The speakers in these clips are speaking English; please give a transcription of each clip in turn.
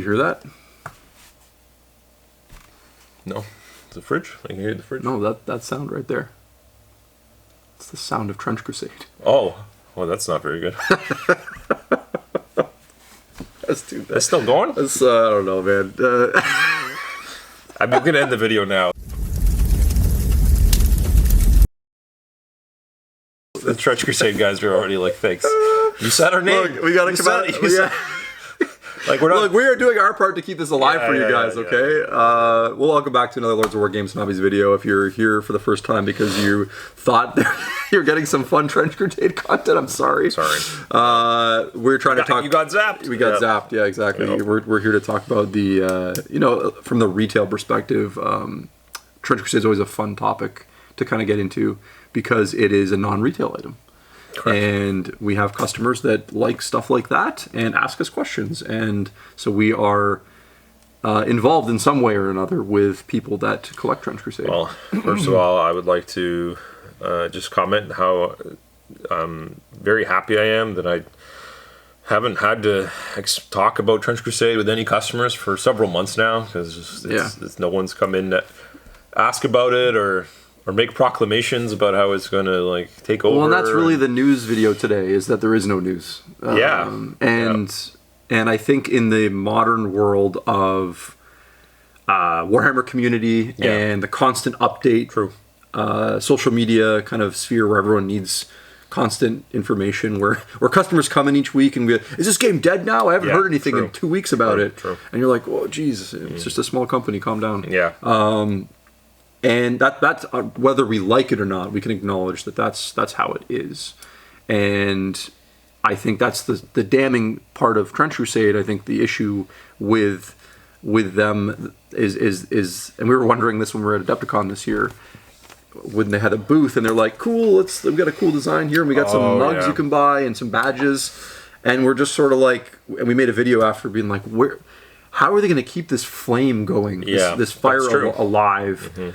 hear that? No. The fridge? I can hear the fridge. No, that sound right there. It's the sound of Trench Crusade. Oh. Well, that's not very good. That's too bad. It's still going? That's, I don't know, man. I'm going to end the video now. The Trench Crusade guys are already like, thanks. You said our name. Look, we got to come out. Like we're not. Look, we are doing our part to keep this alive for you guys, okay? Yeah. Well, welcome back to another Lords of War Games and Hobbies video. If you're here for the first time because you thought you're getting some fun Trench Crusade content, I'm sorry. Sorry. We're trying to talk. You got zapped. We got zapped, yeah, exactly. Yep. We're here to talk about the, from the retail perspective, Trench Crusade is always a fun topic to kind of get into because it is a non-retail item. Correct. And we have customers that like stuff like that and ask us questions. And so we are involved in some way or another with people that collect Trench Crusade. Well, first of all, I would like to just comment how very happy I am that I haven't had to talk about Trench Crusade with any customers for several months now because no one's come in to ask about it or make proclamations about how it's going to like take over. Well, and that's really the news video today, is that there is no news. And I think in the modern world of Warhammer community and the constant update, social media kind of sphere where everyone needs constant information, where customers come in each week and be like, is this game dead now? I haven't heard anything in 2 weeks about it. And you're like, oh, geez, it's just a small company, calm down. Yeah. And that's whether we like it or not, we can acknowledge that that's how it is. And I think that's the damning part of Trench Crusade. I think the issue with them is and we were wondering this when we were at Adepticon this year, when they had a booth and they're like, cool, we've got a cool design here and we got some mugs you can buy and some badges. And we're just sort of like, and we made a video after being like, how are they going to keep this flame going, this fire alive? Mm-hmm.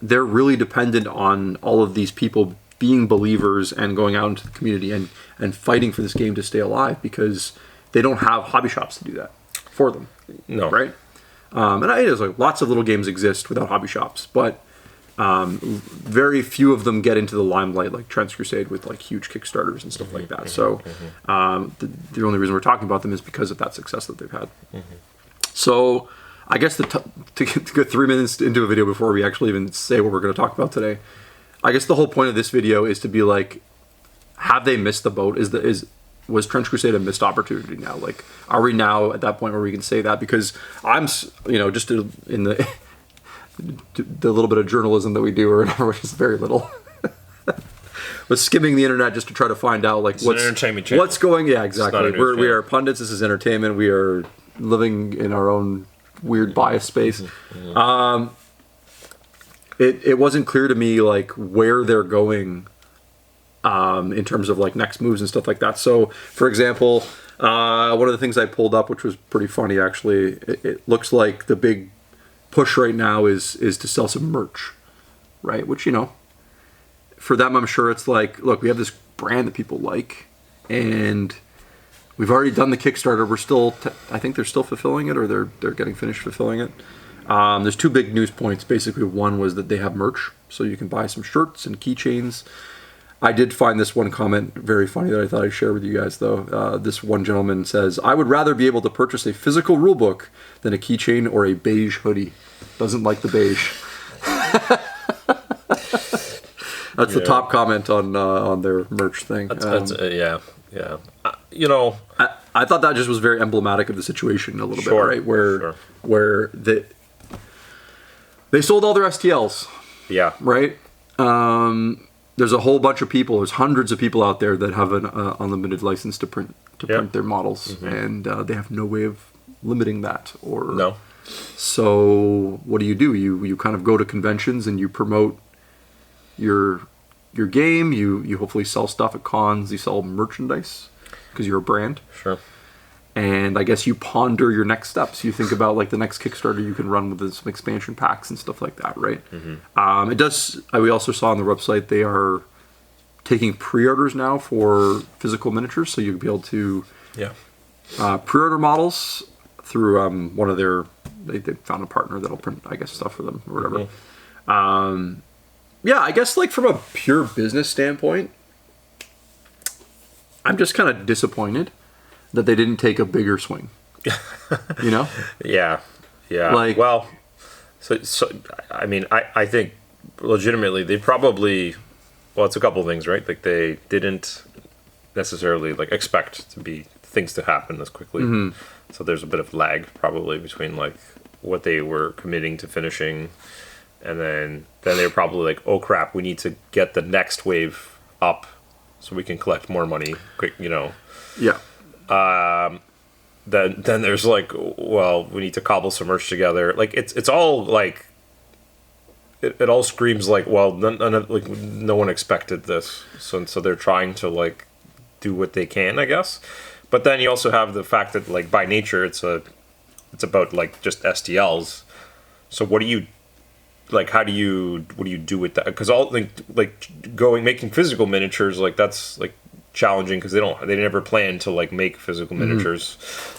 They're really dependent on all of these people being believers and going out into the community and fighting for this game to stay alive because they don't have hobby shops to do that for them. No. Right? And it is like lots of little games exist without hobby shops, but very few of them get into the limelight like Trench Crusade with like huge Kickstarters and stuff like that. So the only reason we're talking about them is because of that success that they've had. So I guess to go 3 minutes into a video before we actually even say what we're going to talk about today, I guess the whole point of this video is to be like, have they missed the boat? Was Trench Crusade a missed opportunity now? Like, are we now at that point where we can say that? Because I'm, just in the little bit of journalism that we do, or whatever, which is very little, but skimming the internet just to try to find out like what's going. Yeah, exactly. We are pundits. This is entertainment. We are living in our own weird bias space. It wasn't clear to me like where they're going in terms of like next moves and stuff like that. So, for example, one of the things I pulled up, which was pretty funny actually, it looks like the big push right now is to sell some merch, right? Which, for them, I'm sure it's like, look, we have this brand that people like, and we've already done the Kickstarter. We're still, I think they're still fulfilling it, or they're getting finished fulfilling it. There's two big news points. Basically, one was that they have merch, so you can buy some shirts and keychains. I did find this one comment very funny that I thought I'd share with you guys, though. This one gentleman says, I would rather be able to purchase a physical rulebook than a keychain or a beige hoodie. Doesn't like the beige. That's the top comment on their merch thing. Yeah. I thought that just was very emblematic of the situation a little bit, right? Where they sold all their STLs. Yeah. Right? There's a whole bunch of people. There's hundreds of people out there that have an unlimited license to print their models, and they have no way of limiting that. So what do? You kind of go to conventions and you promote your game. You hopefully sell stuff at cons. You sell merchandise because you're a brand. Sure. And I guess you ponder your next steps. You think about like the next Kickstarter you can run with some expansion packs and stuff like that, right? It does. We also saw on the website they are taking pre-orders now for physical miniatures, so you'll be able to pre-order models. one of their. They found a partner that'll print, I guess, stuff for them or whatever. Yeah, I guess like from a pure business standpoint, I'm just kind of disappointed that they didn't take a bigger swing. You know? Yeah. Like, well, so I mean, I think legitimately they probably, well, it's a couple of things, right? Like they didn't necessarily like expect things to happen as quickly. So there's a bit of lag probably between like what they were committing to finishing, and then they were probably like, oh crap, we need to get the next wave up so we can collect more money quick, you know. Yeah. Then there's like, well, we need to cobble some merch together. Like it's all like it all screams like, well, no one expected this, so they're trying to like do what they can, I guess. But then you also have the fact that like by nature it's about like just STLs. So what do you what do you do with that? Because all making physical miniatures, like that's like challenging because they never planned to like make physical miniatures.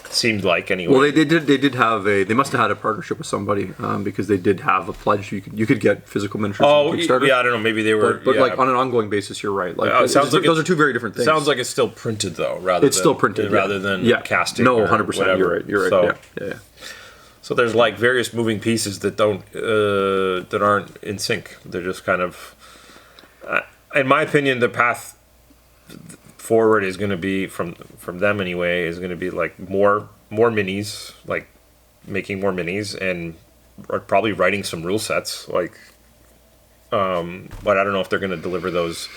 Seemed like anyway. Well, they must have had a partnership with somebody because they did have a pledge. You could get physical miniatures. Oh, yeah, I don't know. Maybe they were, but like on an ongoing basis, you're right. Like those are two very different things. Sounds like it's still printed though, rather than casting. No, 100%. You're right. You're right. So, yeah. So there's like various moving pieces that aren't in sync. They're just kind of, in my opinion, the path forward is going to be from them anyway is going to be like more minis, like making more minis and probably writing some rule sets, like but I don't know if they're going to deliver those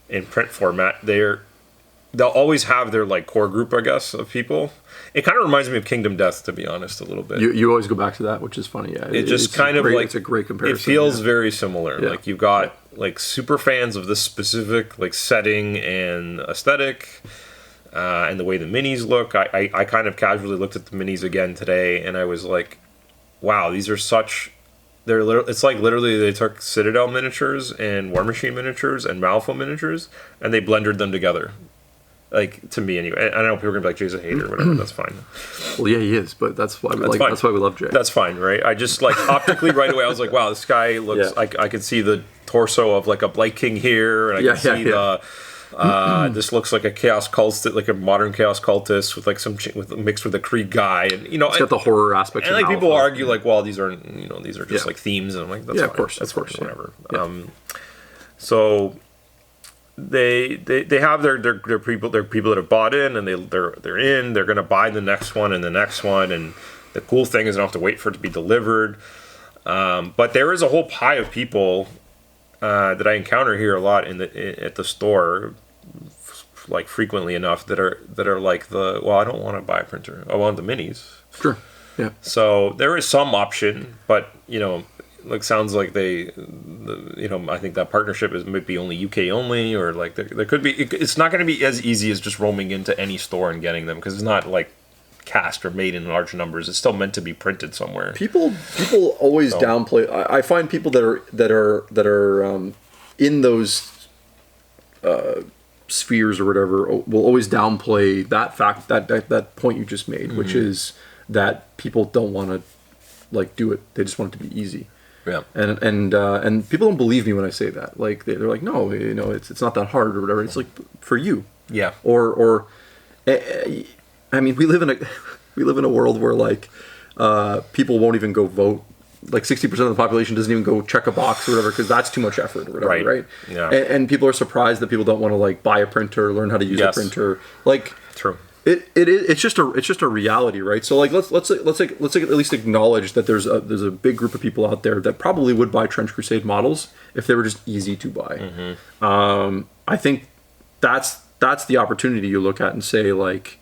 in print format. They'll always have their like core group, I guess, of people. It kind of reminds me of Kingdom Death, to be honest, a little bit. You always go back to that, which is funny. Yeah, it's a great comparison. It feels very similar. Yeah. Like you've got like super fans of this specific like setting and aesthetic, and the way the minis look. I kind of casually looked at the minis again today, and I was like, wow, these are such. It's like literally they took Citadel miniatures and War Machine miniatures and Malifaux miniatures, and they blended them together. Like, to me anyway. I know people are gonna be like, Jay's a hater or whatever. That's fine. Well, yeah, he is, but that's why we love Jay. That's fine, right? I just like optically right away. I was like, wow, this guy looks. Yeah. I could see the torso of like a Blight King here, and I can see the. This looks like a chaos cultist, like a modern chaos cultist with like mixed with a Krieg guy, and you know, it's got the horror aspect. And like people argue, like, well, these are just like themes, and I'm like, that's fine. Of course, whatever. Yeah. So. They have their people that have bought in, and they're in. They're going to buy the next one and the next one, and the cool thing is I don't have to wait for it to be delivered. But there is a whole pie of people that I encounter here a lot at the store, like frequently enough that are like I don't want to buy a printer. I want the minis. Sure. Yeah. So there is some option, but you know. Like sounds like I think that partnership might be only UK only, or like there could be. It's not going to be as easy as just roaming into any store and getting them because it's not like cast or made in large numbers. It's still meant to be printed somewhere. People always downplay. I find people that are in those spheres or whatever will always downplay that fact that point you just made, which is that people don't want to like do it. They just want it to be easy. Yeah, and people don't believe me when I say that. Like they're like, no, you know, it's not that hard or whatever. It's like for you. Yeah. Or, I mean, we live in a world where like people won't even go vote. Like 60% of the population doesn't even go check a box or whatever because that's too much effort or whatever, right? Yeah. And people are surprised that people don't want to like buy a printer, learn how to use a printer. Like true. It's just a reality, right? So like let's at least acknowledge that there's a big group of people out there that probably would buy Trench Crusade models if they were just easy to buy. I think that's the opportunity you look at and say like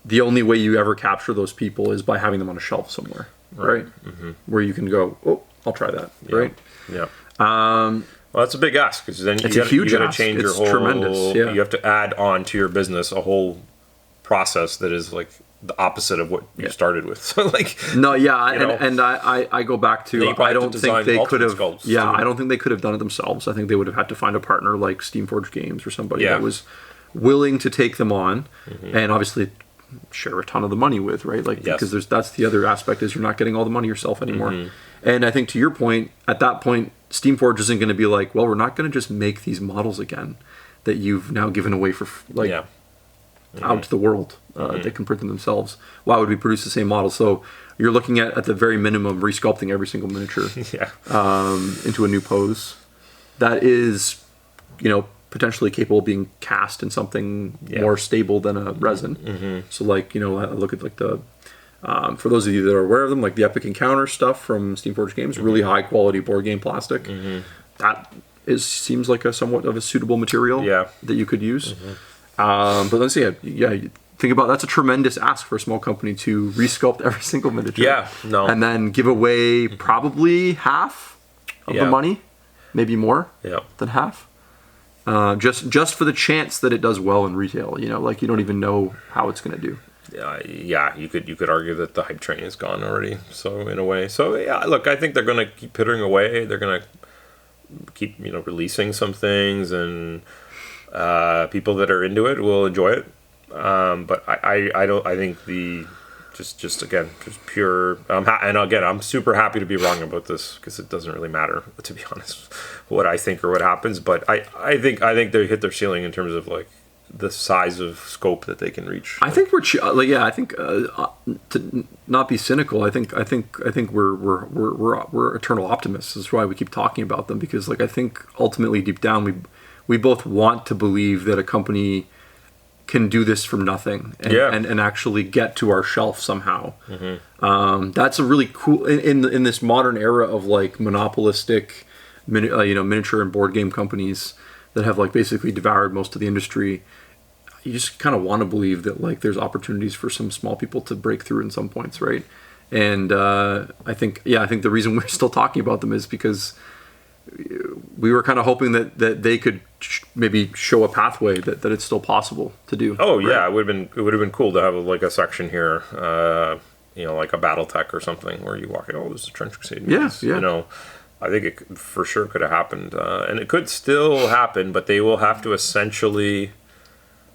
the only way you ever capture those people is by having them on a shelf somewhere, right? Where you can go, oh, I'll try that, right? Yeah. Well, that's a big ask because then you got to change your whole. Tremendous. Yeah. You have to add on to your business a whole process that is like the opposite of what you started with. So like no, yeah, and I go back to I don't think they could have. Yeah, I don't think they could have done it themselves. I think they would have had to find a partner like Steamforged Games or somebody that was willing to take them on, and obviously share a ton of the money with, right? Like, Yes. because that's the other aspect is you're not getting all the money yourself anymore. And I think to your point, at that point, Steamforge isn't going to be like, well, we're not going to just make these models again that you've now given away for out to the world. They can print them themselves. Why would we produce the same model? So you're looking at the very minimum, resculpting every single miniature into a new pose that is, potentially capable of being cast in something more stable than a resin. So like, I look at like the, for those of you that are aware of them, like the Epic Encounter stuff from Steamforge Games, really high quality board game plastic. That seems like a somewhat of a suitable material that you could use. But let's see, think about that's a tremendous ask for a small company to resculpt every single miniature. And then give away probably half of the money, maybe more than half. Just for the chance that it does well in retail, like you don't even know how it's going to do. You could argue that the hype train is gone already. So in a way, look, I think they're going to keep pittering away. They're going to keep releasing some things, and people that are into it will enjoy it. But I think the just pure. And again, I'm super happy to be wrong about this because it doesn't really matter, to be honest, what I think or what happens. But I think they hit their ceiling in terms of like the size of scope that they can reach. I think I think to not be cynical, I think we're eternal optimists. That's why we keep talking about them, because like I think ultimately deep down we both want to believe that a company can do this from nothing and actually get to our shelf somehow. That's a really cool in this modern era of like monopolistic miniature and board game companies that have like basically devoured most of the industry. You just kind of want to believe that like there's opportunities for some small people to break through in some points, right? And I think the reason we're still talking about them is because we were kind of hoping that they could maybe show a pathway that it's still possible to do. Oh yeah, it would have been cool to have like a section here, like a BattleTech or something where you walk in. Oh, this is Trench Crusade. Yeah. I think it for sure could have happened, and it could still happen, but they will have to essentially.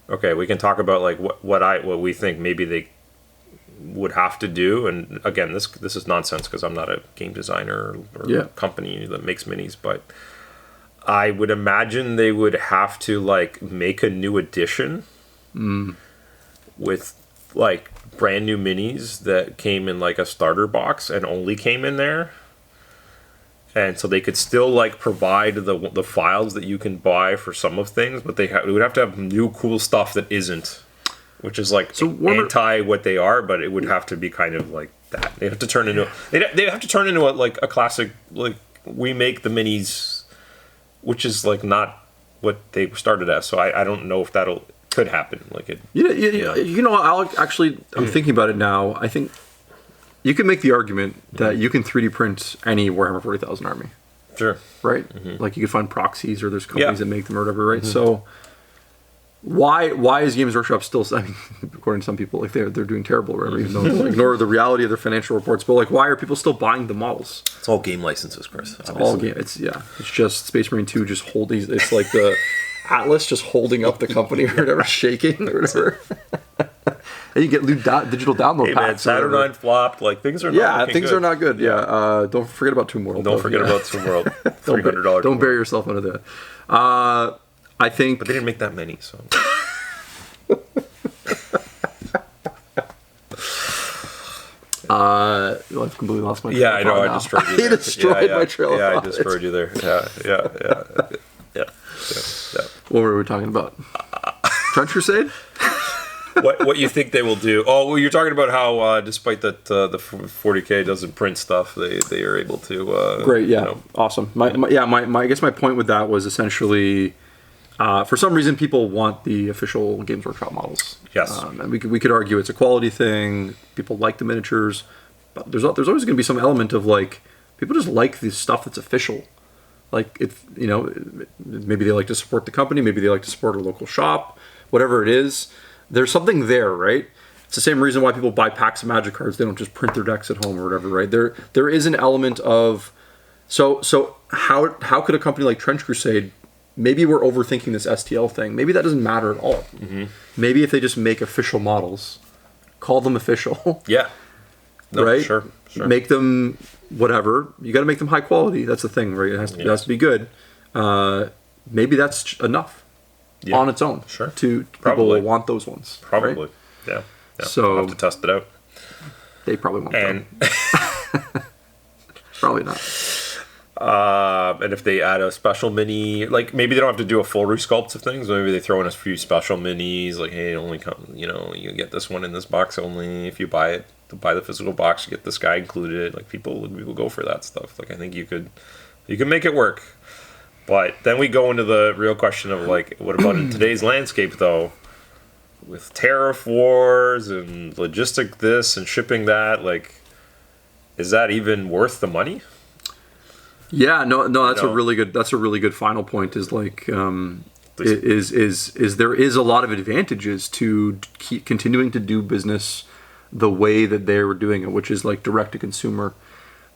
Okay, we can talk about like what we think maybe they would have to do, and again, this is nonsense because I'm not a game designer or company that makes minis, but I would imagine they would have to like make a new edition with like brand new minis that came in like a starter box and only came in there. And so they could still like provide the files that you can buy for some of things, but they would have to have new cool stuff that isn't, which is like anti what they are, but it would have to be kind of like that. They have to turn into a classic, like we make the minis, which is like not what they started as. So I don't know if could happen. Like it. I'm thinking about it now. I think. You can make the argument that you can 3D print any Warhammer 40,000 army. Sure. Right? Like you can find proxies or there's companies that make them or whatever, right? So why is Games Workshop still, according to some people, like they're doing terrible or whatever, even though they ignore the reality of their financial reports, but like why are people still buying the models? It's all game licenses, Chris. It's all game. It's just Space Marine 2 just holding, it's like the Atlas just holding up the company or whatever, shaking or whatever. And you get digital download packs. Saturn flopped. Like things are not things are not good. Don't forget about Tomb World. Don't forget about Tomb World. $300. Don't bury yourself under that. I think. But they didn't make that many, so. I've completely lost my. I know. I destroyed you. I destroyed my trail of thought. I destroyed you there. Yeah. What were we talking about? Trench Crusade. What you think they will do? Oh, well, you're talking about how despite that the 40K doesn't print stuff, they are able to. Great, awesome. I guess my point with that was essentially, for some reason, people want the official Games Workshop models. Yes, and we could argue it's a quality thing. People like the miniatures, but there's always going to be some element of like people just like the stuff that's official. Like maybe they like to support the company, maybe they like to support a local shop, whatever it is. There's something there, right? It's the same reason why people buy packs of Magic cards. They don't just print their decks at home or whatever, right? There is an element of so how could a company like Trench Crusade, maybe we're overthinking this STL thing. Maybe that doesn't matter at all. Maybe if they just make official models call them official. Yeah. No, right? Sure. Make them whatever. You got to make them high quality. That's the thing, right? It has to be good. Maybe that's enough on its own. Sure. To people will want those ones. Probably. Right? Yeah. So I'll have to test it out. They probably won't. And probably not. And if they add a special mini, like maybe they don't have to do a full resculpt of things. Maybe they throw in a few special minis, like hey, it only come, you get this one in this box only if you buy it. To buy the physical box, you get this guy included. Like people will go for that stuff. Like I think you could make it work. But then we go into the real question of like, what about in today's landscape though, with tariff wars and logistic this and shipping that? Like, is that even worth the money? Yeah, no, that's a really good final point. Is like, is there is a lot of advantages to keep continuing to do business the way that they were doing it, which is like direct to consumer.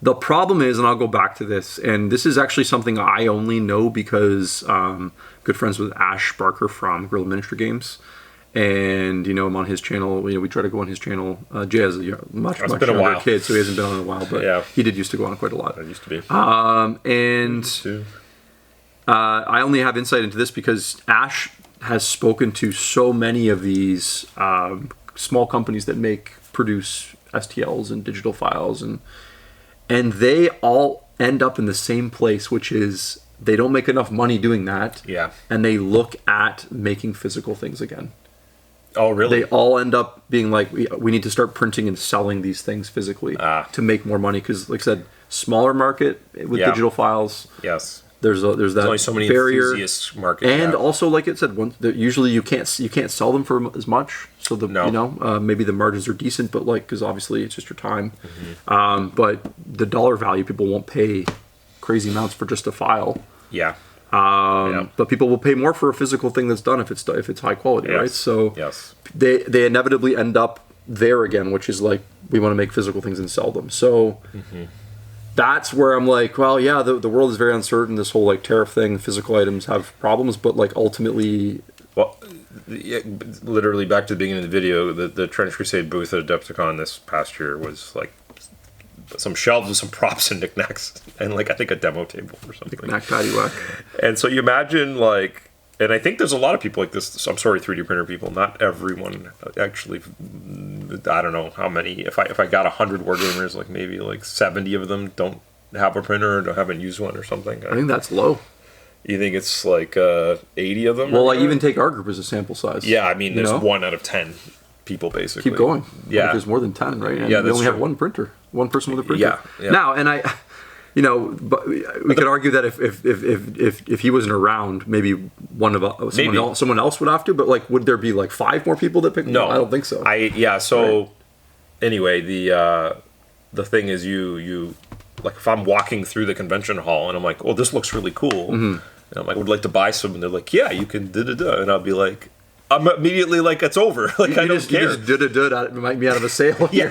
The problem is, and I'll go back to this, and this is actually something I only know because good friends with Ash Barker from Guerrilla Miniature Games, and I'm on his channel. We try to go on his channel. Jay has a much younger kid, so he hasn't been on in a while, but he did used to go on quite a lot. I used to be. I only have insight into this because Ash has spoken to so many of these small companies that produce STLs and digital files, and they all end up in the same place, which is they don't make enough money doing that. Yeah. And they look at making physical things again. Oh, really? They all end up being like, we need to start printing and selling these things physically to make more money. Because, like I said, smaller market with digital files. Yes. There's that only so many barrier. Enthusiast market. And also, like it said, usually you can't sell them for as much. So maybe the margins are decent, but because obviously it's just your time. Mm-hmm. But the dollar value, people won't pay crazy amounts for just a file. Yeah. But people will pay more for a physical thing that's done if it's high quality, right? So they inevitably end up there again, which is like we want to make physical things and sell them. So that's where I'm like, well, yeah, the world is very uncertain. This whole like tariff thing, physical items have problems, but like ultimately, literally back to the beginning of the video, the Trench Crusade booth at Adepticon this past year was like some shelves with some props and knickknacks and like I think a demo table or something. Knickknack paddywhack. And so you imagine like, and I think there's a lot of people like this. I'm sorry, 3D printer people. Not everyone actually. I don't know how many. If I got 100 wargamers, like maybe like 70 of them don't have a printer or haven't used one or something. I think that's low. You think it's like 80 of them? Well, I even take our group as a sample size. Yeah, I mean, there's 1 out of 10 people basically. Keep going. Yeah, there's more than 10, right? And yeah, we only have one printer, one person with a printer. Yeah. Now, and but we could argue that if he wasn't around, maybe someone else would have to. But like, would there be like 5 more people that pick? No, I don't think so. Anyway, the thing is, you like if I'm walking through the convention hall and I'm like, oh, this looks really cool, and I'm like, would like to buy some, and they're like, yeah, you can and I'll be like, I'm immediately like, it's over. Like I don't care. You just might be out of a sale. yeah.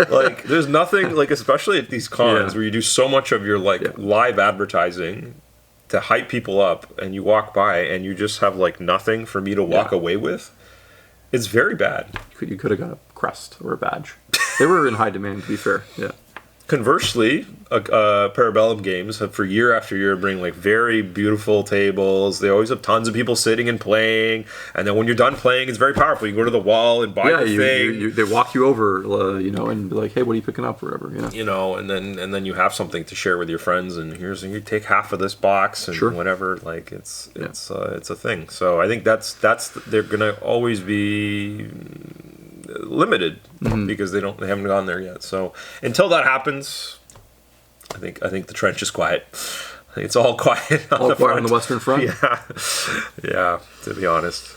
Like there's nothing like, especially at these cons where you do so much of your live advertising to hype people up, and you walk by and you just have like nothing for me to walk away with. It's very bad. You could have got a crest or a badge. They were in high demand, to be fair. Yeah. Conversely, Parabellum Games have for year after year bring like very beautiful tables. They always have tons of people sitting and playing, and then when you're done playing, it's very powerful. You go to the wall and buy the thing. They walk you over, and be like, "Hey, what are you picking up?" or whatever. And then you have something to share with your friends, and you take half of this box and whatever. Like it's a thing. So I think that's they're gonna always be limited because they haven't gone there yet. So until that happens, I think the trench is quiet. I think it's all quiet. All quiet on the Western Front. Yeah. To be honest.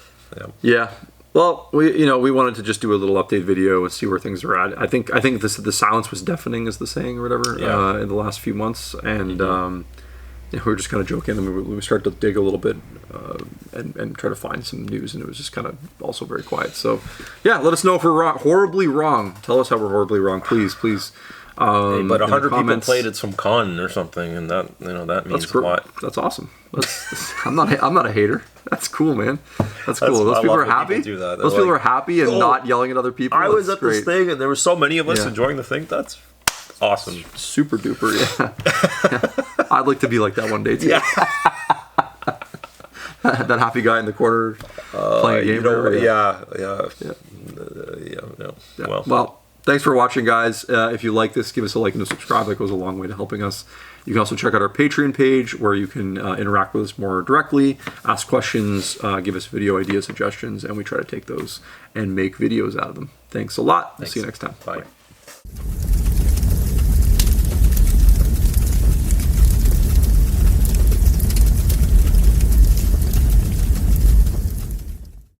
Yeah. Well, we wanted to just do a little update video and see where things are at. I think the silence was deafening, is the saying or whatever, in the last few months, and we were just kind of joking, and we started to dig a little bit and try to find some news, and it was just kind of also very quiet. So, yeah, let us know if we're horribly wrong. Tell us how we're horribly wrong, please. But 100 people comments. played at some con or something, and that that means a lot. That's awesome. I'm not a hater. That's cool, man. That's cool. Those people are happy. Those people are happy and not yelling at other people. I was at this thing, and there were so many of us enjoying the thing. That's awesome. Super duper. Yeah. I'd like to be like that one day too. Yeah. That happy guy in the corner playing a game. Well, thanks for watching, guys. If you like this, give us a like and a subscribe. That goes a long way to helping us. You can also check out our Patreon page where you can interact with us more directly, ask questions, give us video idea suggestions, and we try to take those and make videos out of them. Thanks a lot. We'll see you next time. Bye. Bye.